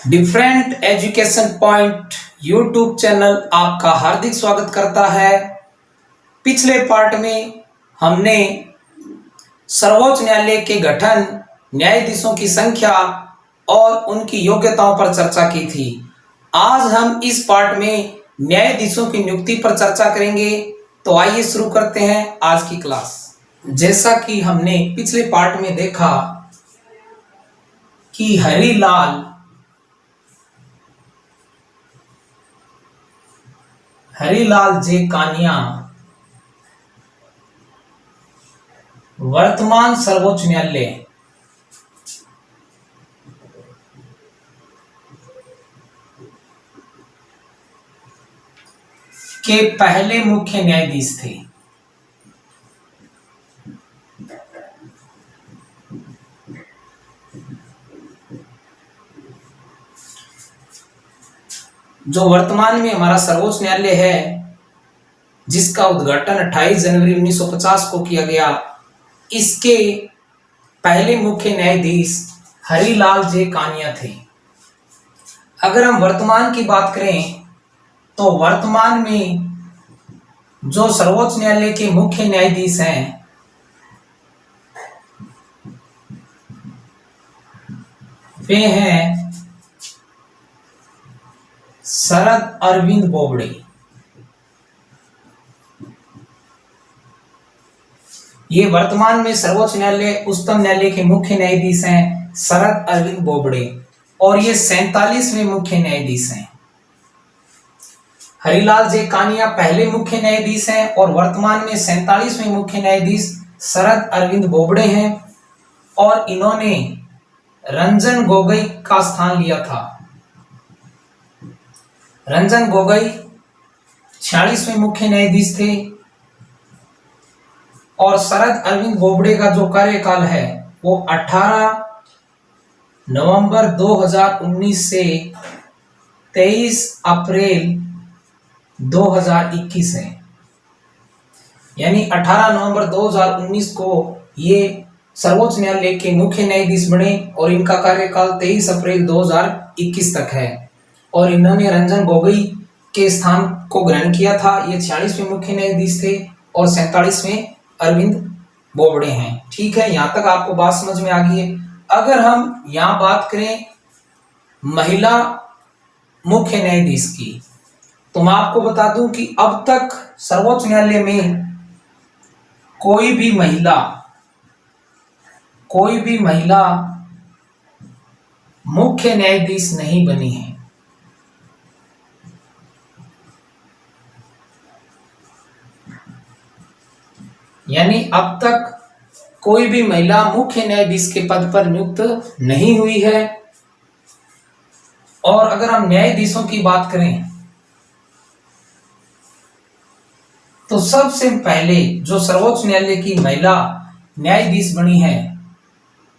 Different education point YouTube channel आपका हार्दिक स्वागत करता है। पिछले पार्ट में हमने सर्वोच्च न्यायालय के गठन, न्यायाधीशों की संख्या और उनकी योग्यताओं पर चर्चा की थी। आज हम इस पार्ट में न्यायाधीशों की नियुक्ति पर चर्चा करेंगे। तो आइए शुरू करते हैं आज की क्लास। जैसा कि हमने पिछले पार्ट में देखा कि हरिलाल जे कानिया वर्तमान सर्वोच्च न्यायालय के पहले मुख्य न्यायाधीश थे। जो वर्तमान में हमारा सर्वोच्च न्यायालय है, जिसका उद्घाटन 28 जनवरी 1950 को किया गया, इसके पहले मुख्य न्यायाधीश हरिलाल जे कानिया थे। अगर हम वर्तमान की बात करें तो वर्तमान में जो सर्वोच्च न्यायालय के मुख्य न्यायाधीश हैं वे हैं शरद अरविंद बोबडे। ये वर्तमान में सर्वोच्च न्यायालय उच्चतम न्यायालय के मुख्य न्यायाधीश हैं शरद अरविंद बोबडे, और ये 47वें मुख्य न्यायाधीश हैं। हरिलाल जे कानिया पहले मुख्य न्यायाधीश हैं और वर्तमान में 47वें मुख्य न्यायाधीश शरद अरविंद बोबडे हैं, और इन्होंने रंजन गोगोई का स्थान लिया था। रंजन गोगोई 46वें मुख्य न्यायाधीश थे, और शरद अरविंद बोबडे का जो कार्यकाल है वो 18 नवंबर 2019 से 23 अप्रैल 2021 है। यानी 18 नवंबर 2019 को ये सर्वोच्च न्यायालय के मुख्य न्यायाधीश बने और इनका कार्यकाल 23 अप्रैल 2021 तक है। और इन्होंने रंजन गोगोई के स्थान को ग्रहण किया था। ये 46वें मुख्य न्यायाधीश थे और 47वें अरविंद बोबडे हैं। ठीक है, यहां तक आपको बात समझ में आ गई है। अगर हम यहां बात करें महिला मुख्य न्यायाधीश की, तो मैं आपको बता दूं कि अब तक सर्वोच्च न्यायालय में कोई भी महिला मुख्य न्यायाधीश नहीं बनी है। यानी अब तक कोई भी महिला मुख्य न्यायाधीश के पद पर नियुक्त नहीं हुई है। और अगर हम न्यायाधीशों की बात करें तो सबसे पहले जो सर्वोच्च न्यायालय की महिला न्यायाधीश बनी है,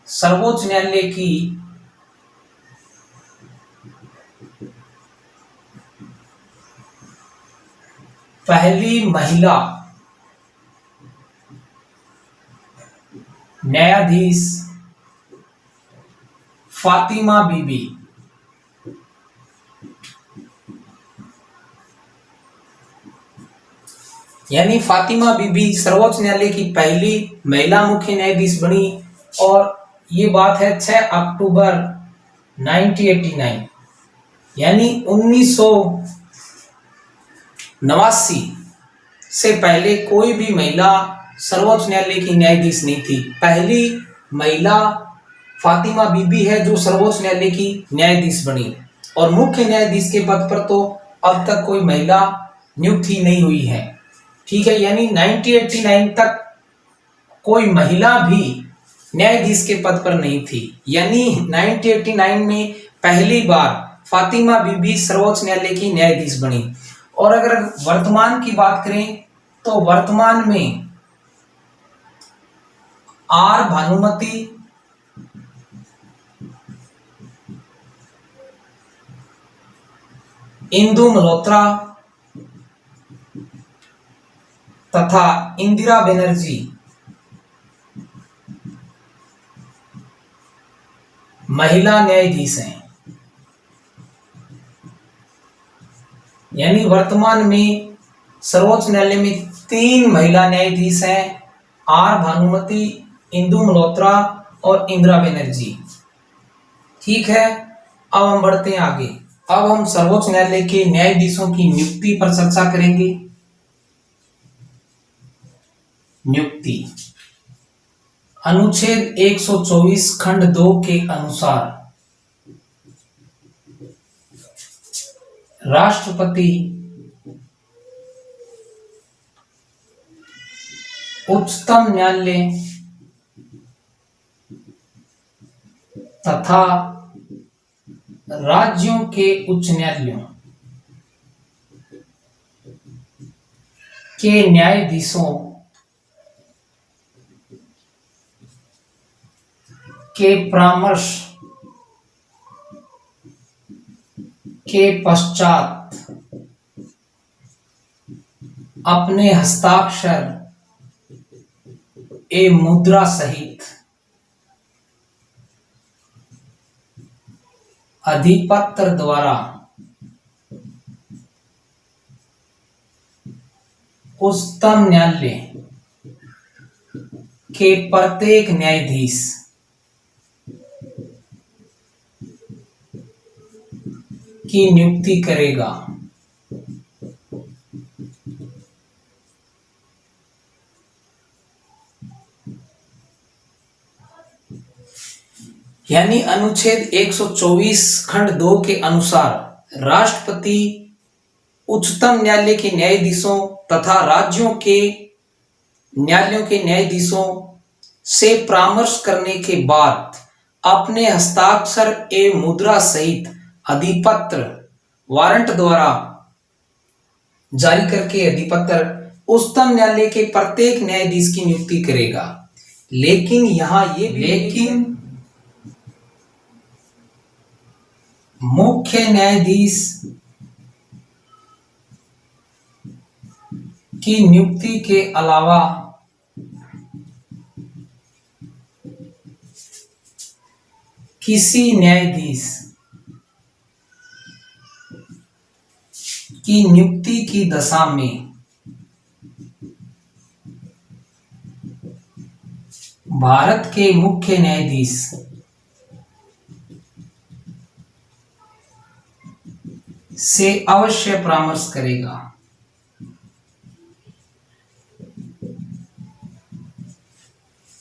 सर्वोच्च न्यायालय की पहली महिला न्यायाधीश फातिमा बीबी। यानी फातिमा बीबी सर्वोच्च न्यायालय की पहली महिला मुख्य न्यायाधीश बनी, और ये बात है 6 अक्टूबर 1989। यानी 1989 से पहले कोई भी महिला सर्वोच्च न्यायालय की न्यायाधीश नहीं थी। पहली महिला फातिमा बीबी है जो सर्वोच्च न्यायालय की न्यायाधीश बनी, और मुख्य न्यायाधीश के पद पर तो अब तक कोई महिला नियुक्त ही नहीं हुई है। ठीक है, यानी 1989 तक कोई महिला भी न्यायाधीश के पद पर नहीं थी। यानी 1989 में पहली बार फातिमा बीबी सर्वोच्च न्यायालय की न्यायाधीश बनी। और अगर वर्तमान की बात करें तो वर्तमान में आर भानुमति, इंदु मल्होत्रा तथा इंदिरा बनर्जी महिला न्यायाधीश हैं। यानी वर्तमान में सर्वोच्च न्यायालय में 3 महिला न्यायाधीश हैं, आर भानुमति, इंदु मल्होत्रा और इंदिरा बनर्जी। ठीक है, अब हम बढ़ते हैं आगे। अब हम सर्वोच्च न्यायालय के न्यायाधीशों की नियुक्ति पर चर्चा करेंगे। नियुक्ति अनुच्छेद 124 खंड 2 के अनुसार राष्ट्रपति उच्चतम न्यायालय तथा राज्यों के उच्च न्यायालयों के न्यायाधीशों के परामर्श के पश्चात अपने हस्ताक्षर एवं मुद्रा सहित अधिपत्र द्वारा उच्चतम न्यायालय के प्रत्येक न्यायाधीश की नियुक्ति करेगा। यानी अनुच्छेद 124 खंड 2 के अनुसार राष्ट्रपति उच्चतम न्यायालय के न्यायाधीशों तथा राज्यों के न्यायालयों के न्यायाधीशों से परामर्श करने के बाद अपने हस्ताक्षर एवं मुद्रा सहित अधिपत्र वारंट द्वारा जारी करके अधिपत्र उच्चतम न्यायालय के प्रत्येक न्यायाधीश की नियुक्ति करेगा। लेकिन यहां मुख्य न्यायाधीश की नियुक्ति के अलावा किसी न्यायाधीश की नियुक्ति की दशा में भारत के मुख्य न्यायाधीश से अवश्य परामर्श करेगा।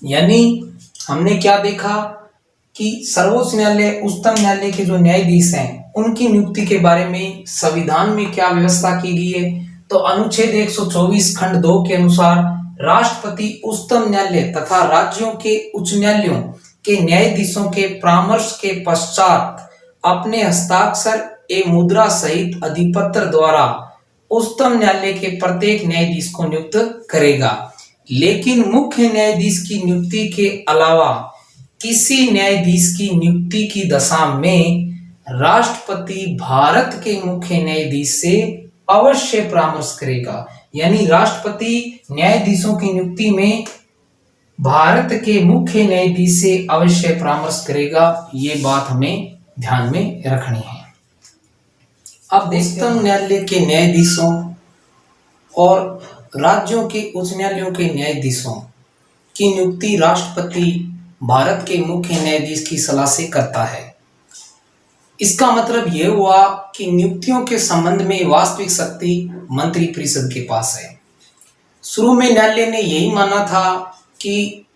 यानी हमने क्या देखा कि सर्वोच्च न्यायालय उच्चतम न्यायालय के जो न्यायाधीश हैं उनकी नियुक्ति के बारे में संविधान में क्या व्यवस्था की गई है। तो अनुच्छेद 124 खंड 2 के अनुसार राष्ट्रपति उच्चतम न्यायालय तथा राज्यों के उच्च न्यायालयों के न्यायाधीशों के परामर्श के पश्चात अपने हस्ताक्षर एवं मुद्रा सहित अधिपत्र द्वारा उच्चतम न्यायालय के प्रत्येक न्यायाधीश को नियुक्त करेगा। लेकिन मुख्य न्यायाधीश की नियुक्ति के अलावा किसी न्यायाधीश की नियुक्ति की दशा में राष्ट्रपति भारत के मुख्य न्यायाधीश से अवश्य परामर्श करेगा। यानी राष्ट्रपति न्यायाधीशों की नियुक्ति में भारत के मुख्य न्यायाधीश से अवश्य परामर्श करेगा। ये बात हमें ध्यान में रखनी है। अब उच्चतम न्यायालय के न्यायाधीशों और राज्यों के उच्च न्यायालयों के न्यायाधीशों की नियुक्ति राष्ट्रपति भारत के मुख्य न्यायाधीश की सलाह से करता है। इसका मतलब यह हुआ कि नियुक्तियों के संबंध में वास्तविक शक्ति मंत्रिपरिषद के पास है। शुरू में न्यायालय ने यही माना था कि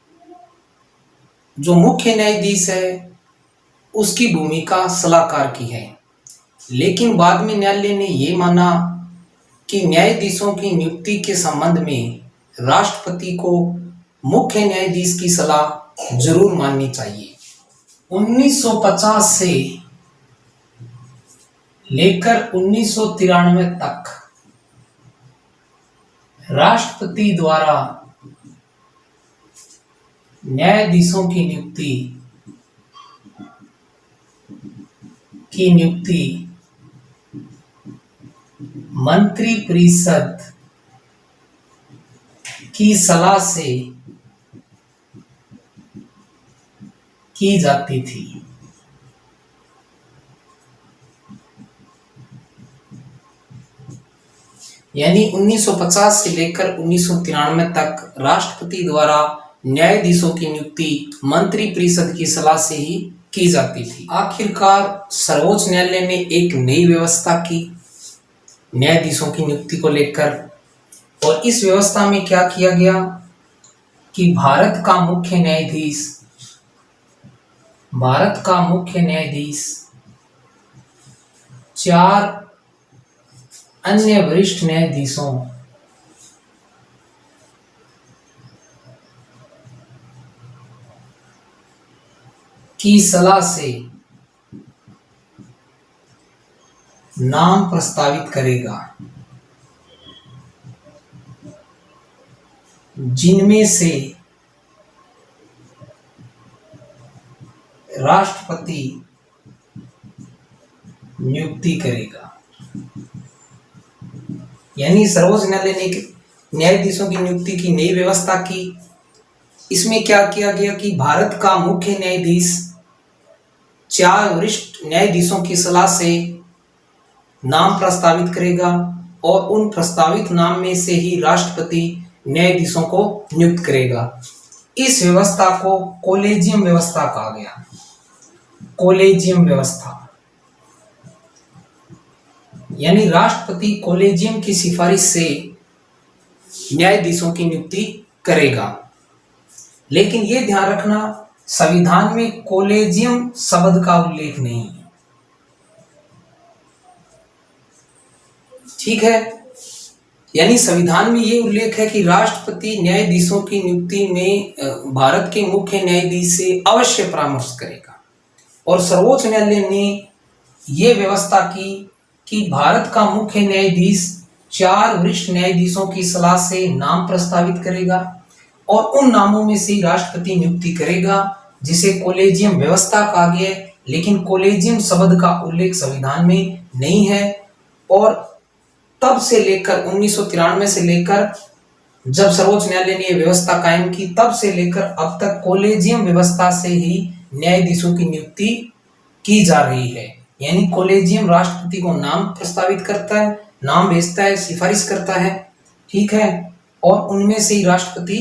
जो मुख्य न्यायाधीश है उसकी भूमिका सलाहकार की है, लेकिन बाद में न्यायालय ने यह माना कि न्यायाधीशों की नियुक्ति के संबंध में राष्ट्रपति को मुख्य न्यायाधीश की सलाह जरूर माननी चाहिए। 1950 से लेकर 1993 तक राष्ट्रपति द्वारा न्यायाधीशों की नियुक्ति मंत्रिपरिषद की सलाह से की जाती थी। यानी 1950 से लेकर 1993 तक राष्ट्रपति द्वारा न्यायाधीशों की नियुक्ति मंत्री परिषद की सलाह से ही की जाती थी। आखिरकार सर्वोच्च न्यायालय ने एक नई व्यवस्था की न्यायाधीशों की नियुक्ति को लेकर, और इस व्यवस्था में क्या किया गया कि भारत का मुख्य न्यायाधीश 4 अन्य वरिष्ठ न्यायाधीशों की सलाह से नाम प्रस्तावित करेगा, जिनमें से राष्ट्रपति नियुक्ति करेगा। यानी सर्वोच्च न्यायालय ने न्यायाधीशों की नियुक्ति की नई व्यवस्था की। इसमें क्या किया गया कि भारत का मुख्य न्यायाधीश 4 वरिष्ठ न्यायाधीशों की सलाह से नाम प्रस्तावित करेगा, और उन प्रस्तावित नाम में से ही राष्ट्रपति न्यायाधीशों को नियुक्त करेगा। इस व्यवस्था को कॉलेजियम व्यवस्था कहा गया। कॉलेजियम व्यवस्था यानी राष्ट्रपति कॉलेजियम की सिफारिश से न्यायाधीशों की नियुक्ति करेगा। लेकिन यह ध्यान रखना, संविधान में कॉलेजियम शब्द का उल्लेख नहीं है। ठीक है, यानी संविधान में यह उल्लेख है कि राष्ट्रपति न्यायाधीशों की नियुक्ति में भारत के मुख्य न्यायाधीश से अवश्य परामर्श करेगा। और सर्वोच्च न्यायालय ने यह व्यवस्था की कि भारत का मुख्य न्यायाधीश 4 वरिष्ठ न्यायाधीशों की सलाह से नाम प्रस्तावित करेगा, और उन नामों में से राष्ट्रपति नियुक्ति करेगा, जिसे कॉलेजियम व्यवस्था कहा गया है। लेकिन कॉलेजियम शब्द का उल्लेख संविधान में नहीं है। और तब से लेकर 1993 से लेकर जब सर्वोच्च न्यायालय ने यह व्यवस्था कायम की, तब से लेकर अब तक कॉलेजियम व्यवस्था से ही न्यायाधीशों की नियुक्ति की जा रही है। यानी कॉलेजियम राष्ट्रपति को नाम प्रस्तावित करता है, नाम भेजता है, सिफारिश करता है, ठीक है, और उनमें से ही राष्ट्रपति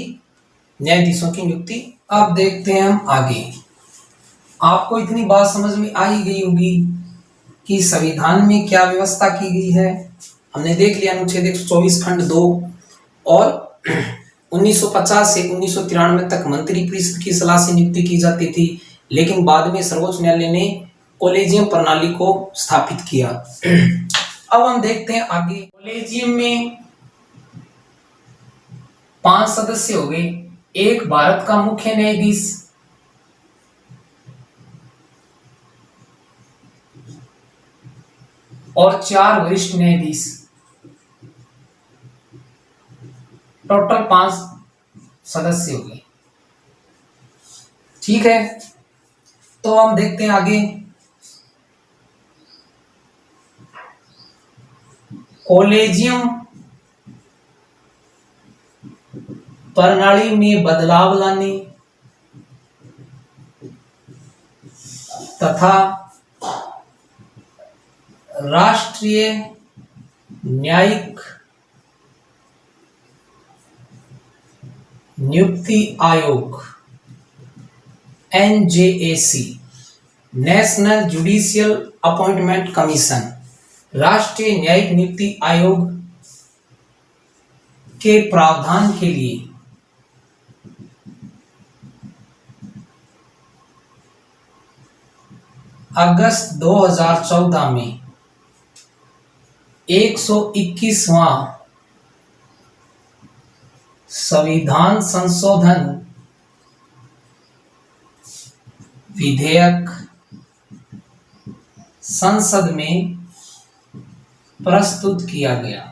न्यायाधीशों की नियुक्ति। अब देखते हैं हम आगे। आपको इतनी बात समझ में आ ही गई होगी कि संविधान में क्या व्यवस्था की गई है। हमने देख लिया अनुच्छेद 124 खंड 2, और 1950 से 1993 तक मंत्री परिषद की सलाह से नियुक्ति की जाती थी। लेकिन बाद में सर्वोच्च न्यायालय ने कॉलेजियम प्रणाली को स्थापित किया। अब हम देखते हैं आगे। कॉलेजियम में 5 सदस्य हो गए। एक भारत का मुख्य न्यायाधीश, और 4 वरिष्ठ न्यायाधीश, टोटल 5 सदस्य हो गए। ठीक है, तो हम देखते हैं आगे। कॉलेजियम प्रणाली में बदलाव लाने तथा राष्ट्रीय न्यायिक नियुक्ति आयोग NJAC, national judicial appointment commission, राष्ट्रीय न्यायिक नियुक्ति आयोग के प्रावधान के लिए अगस्त 2014 में 121वां संविधान संशोधन विधेयक संसद में प्रस्तुत किया गया।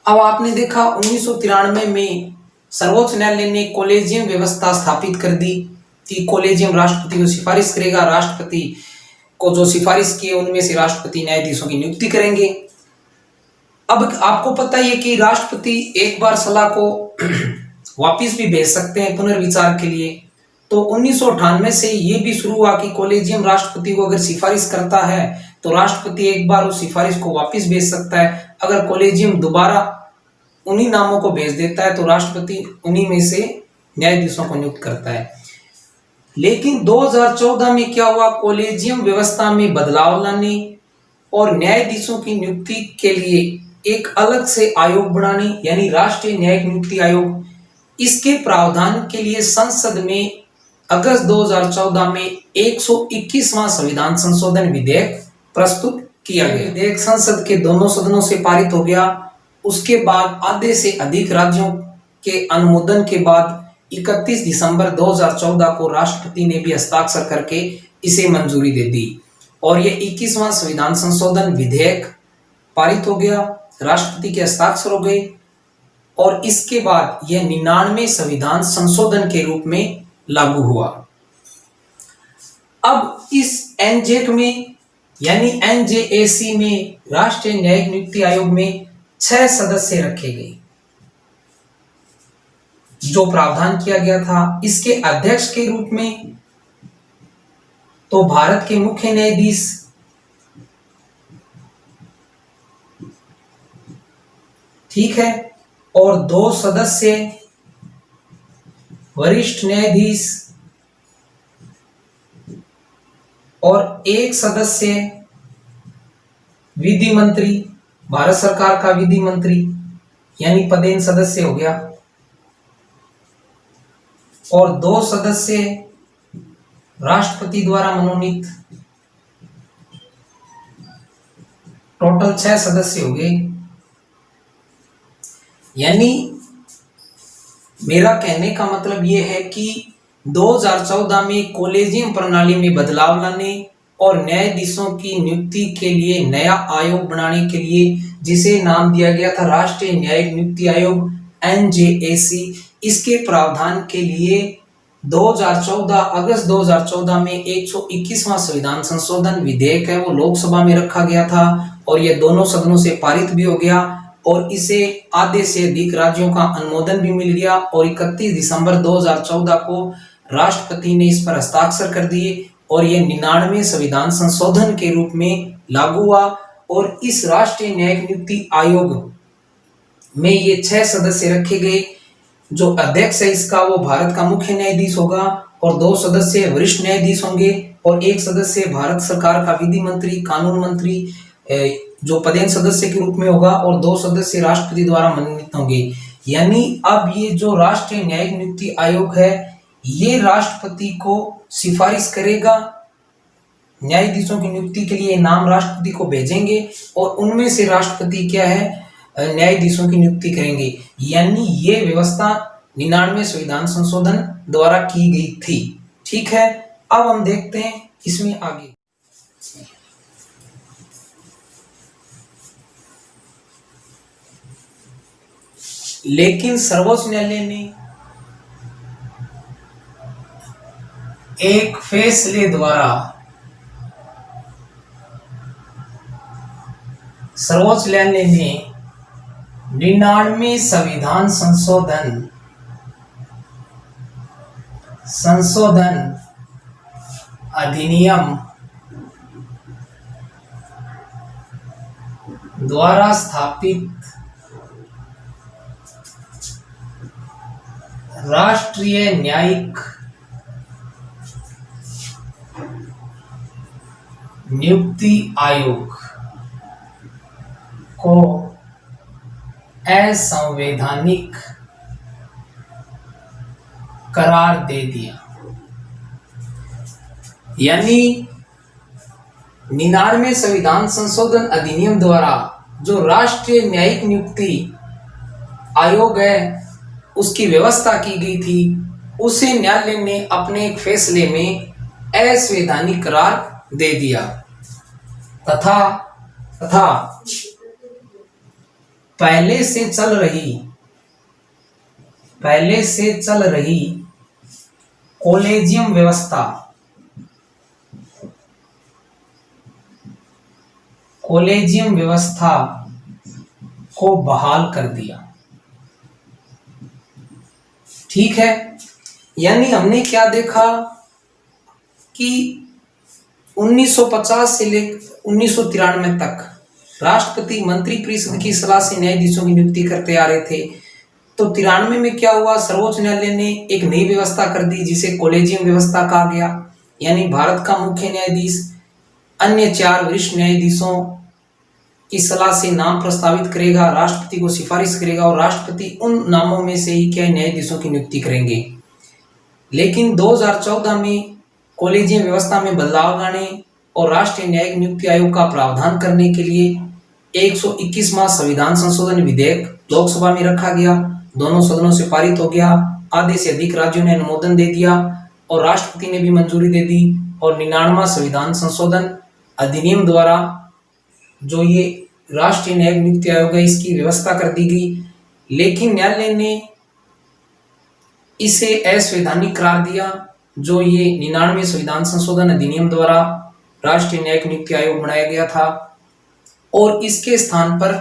अब आपने देखा 1993 में सर्वोच्च न्यायालय ने कॉलेजियम व्यवस्था स्थापित कर दी कि कॉलेजियम राष्ट्रपति को सिफारिश करेगा, राष्ट्रपति को जो सिफारिश किए उनमें से राष्ट्रपति न्यायाधीशों की नियुक्ति करेंगे। अब आपको पता ही है कि राष्ट्रपति एक बार सलाह को वापिस भी भेज सकते हैं पुनर्विचार के लिए। तो 1998 से ये भी शुरू हुआ कि कॉलेजियम राष्ट्रपति को अगर सिफारिश करता है तो राष्ट्रपति एक बार उस सिफारिश को वापस भेज सकता है। अगर कॉलेजियम दोबारा उन्हीं नामों को भेज देता है तो राष्ट्रपति उन्हीं में से न्यायाधीशों को नियुक्त करता है। लेकिन 2014 में क्या हुआ, कॉलेजियम व्यवस्था में बदलाव लाने और न्यायाधीशों की नियुक्ति के लिए एक अलग से आयोग बनाने, यानी राष्ट्रीय न्यायिक नियुक्ति आयोग, इसके प्रावधान के लिए संसद में अगस्त 2014 में 121वां संविधान संशोधन विधेयक प्रस्तुत किया गया। विधेयक संसद के दोनों सदनों से पारित हो गया। उसके बाद आधे से अधिक राज्यों के अनुमोदन के बाद 31 दिसंबर 2014 को राष्ट्रपति ने भी हस्ताक्षर करके इसे मंजूरी दे दी और ये 21वां संविधान संशोधन विधेयक पारित हो गया, राष्ट्रपति के हस्ताक्षर हो गए और इसके बाद यह 99वें संविधान संशोधन के रूप में लागू हुआ। अब इस एनजेक में यानी एनजेएसी में राष्ट्रीय न्यायिक नियुक्ति आयोग में 6 सदस्य रखे गए। जो प्रावधान किया गया था, इसके अध्यक्ष के रूप में तो भारत के मुख्य न्यायाधीश, ठीक है, और 2 सदस्य वरिष्ठ न्यायाधीश और 1 सदस्य विधि मंत्री, भारत सरकार का विधि मंत्री यानी पदेन सदस्य हो गया, और 2 सदस्य राष्ट्रपति द्वारा मनोनीत। टोटल 6 सदस्य हो गए। यानी मेरा कहने का मतलब यह है कि 2014 में कॉलेजियम प्रणाली में बदलाव लाने और न्यायाधीशों की नियुक्ति के लिए नया आयोग बनाने के लिए, जिसे नाम दिया गया था राष्ट्रीय न्यायिक नियुक्ति आयोग एनजेएसी, इसके प्रावधान के लिए 2014 अगस्त 2014 में 121वां संविधान संशोधन विधेयक है वो लोकसभा में रखा गया था और यह दोनों सदनों से पारित भी हो गया और इसे आधे से अधिक राज्यों का अनुमोदन भी मिल गया और 31 दिसंबर 2014 को राष्ट्रपति ने इस पर हस्ताक्षर कर दिए और यह 99वें संविधान संशोधन के रूप में लागू हुआ। और इस राष्ट्रीय न्यायिक नियुक्ति आयोग में ये 6 सदस्य रखे गए। जो अध्यक्ष है इसका वो भारत का मुख्य न्यायाधीश होगा और 2 सदस्य वरिष्ठ न्यायाधीश होंगे और 1 सदस्य भारत सरकार का विधि मंत्री, कानून मंत्री जो पदेन सदस्य के रूप में होगा और 2 सदस्य राष्ट्रपति द्वारा मनोनीत होंगे। यानी अब ये जो राष्ट्रीय न्यायिक नियुक्ति आयोग है ये राष्ट्रपति को सिफारिश करेगा, न्यायाधीशों की नियुक्ति के लिए नाम राष्ट्रपति को भेजेंगे और उनमें से राष्ट्रपति क्या है न्यायाधीशों की नियुक्ति करेंगे। यानी ये व्यवस्था 99वें संविधान संशोधन द्वारा की गई थी। ठीक है, अब हम देखते हैं इसमें आगे। लेकिन सर्वोच्च न्यायालय ने एक फैसले द्वारा सर्वोच्च न्यायालय ने 99वें संविधान संशोधन अधिनियम द्वारा स्थापित राष्ट्रीय न्यायिक नियुक्ति आयोग को असंवैधानिक करार दे दिया। यानी 99वें संविधान संशोधन अधिनियम द्वारा जो राष्ट्रीय न्यायिक नियुक्ति आयोग है उसकी व्यवस्था की गई थी, उसे न्यायालय ने अपने एक फैसले में असंवैधानिक करार दे दिया तथा पहले से चल रही कॉलेजियम व्यवस्था को बहाल कर दिया। ठीक है, यानी हमने क्या देखा कि 1950 से लेकर 1993 तक राष्ट्रपति मंत्रिपरिषद की सलाह से न्यायाधीशों की नियुक्ति करते आ रहे थे। तो 93 में क्या हुआ, सर्वोच्च न्यायालय ने एक नई व्यवस्था कर दी जिसे कॉलेजियम व्यवस्था कहा गया। यानी भारत का मुख्य न्यायाधीश अन्य 4 वरिष्ठ न्यायाधीशों की सलाह से नाम प्रस्तावित करेगा, राष्ट्रपति को सिफारिश करेगा और राष्ट्रपति उन नामों में से ही क्या न्यायाधीशों की नियुक्ति करेंगे। लेकिन 2014 में कॉलेजियम व्यवस्था में बदलाव लाने और राष्ट्रीय न्यायिक नियुक्ति आयोग का प्रावधान करने के लिए 121वां संविधान संशोधन विधेयक लोकसभा में रखा गया, दोनों सदनों से पारित हो गया, आधे से अधिक राज्यों ने अनुमोदन दे दिया और राष्ट्रपति ने भी मंजूरी दे दी और 99वां संविधान संशोधन अधिनियम द्वारा जो ये राष्ट्रीय न्यायिक नियुक्ति आयोग है इसकी व्यवस्था कर दी गई। लेकिन न्यायालय ने इसे असंवैधानिक करार दिया जो ये 99वें संविधान संशोधन अधिनियम द्वारा राष्ट्रीय न्यायिक नियुक्ति आयोग बनाया गया था और इसके स्थान पर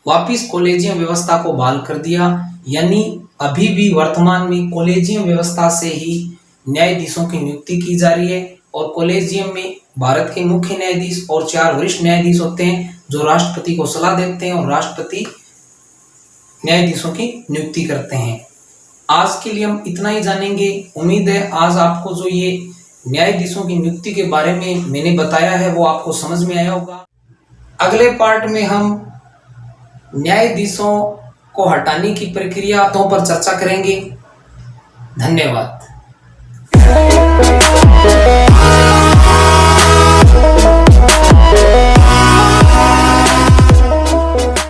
वापिस कॉलेजियम व्यवस्था को बहाल कर दिया। यानी अभी भी वर्तमान में कॉलेजियम व्यवस्था से ही न्यायाधीशों की नियुक्ति की जा रही है और कॉलेजियम में भारत के मुख्य न्यायाधीश और 4 वरिष्ठ न्यायाधीश होते हैं जो राष्ट्रपति को सलाह देते हैं और राष्ट्रपति न्यायाधीशों की नियुक्ति करते हैं। आज के लिए हम इतना ही जानेंगे। उम्मीद है आज आपको जो ये न्यायाधीशों की नियुक्ति के बारे में मैंने बताया है वो आपको समझ में आया होगा। अगले पार्ट में हम न्यायाधीशों को हटाने की प्रक्रिया पर चर्चा करेंगे। धन्यवाद।